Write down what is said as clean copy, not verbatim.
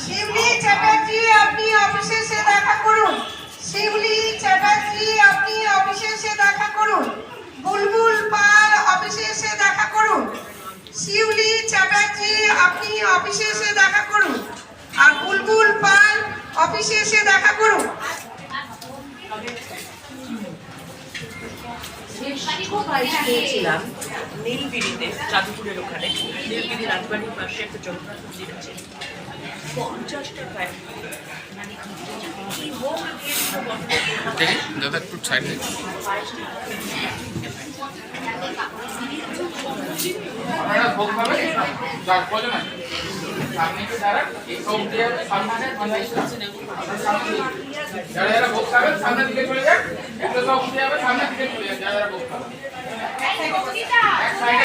শিউলি চ্যাটার্জি আপনি অফিসে এসে দেখা করুন। শিউলি চ্যাটার্জি আপনি অফিসে এসে দেখা করুন। বুলবুল পাল অফিসে এসে দেখা করুন। শিউলি চ্যাটার্জি আপনি অফিসে এসে দেখা করুন। আর বুলবুল পাল অফিসে এসে দেখা করুন। গিয়েছিলাম নীলগিরিতে, যাদুপুরের ওখানে নীলগিরি রাজবাড়ির পাশে একটা জগন্নাথ মন্দির আছে, 50 টাকায় সামনে দিকে চলে যান, একটু সব উঠে যাবে, সামনে দিকে চলে যান যারা ভোগ খাবে।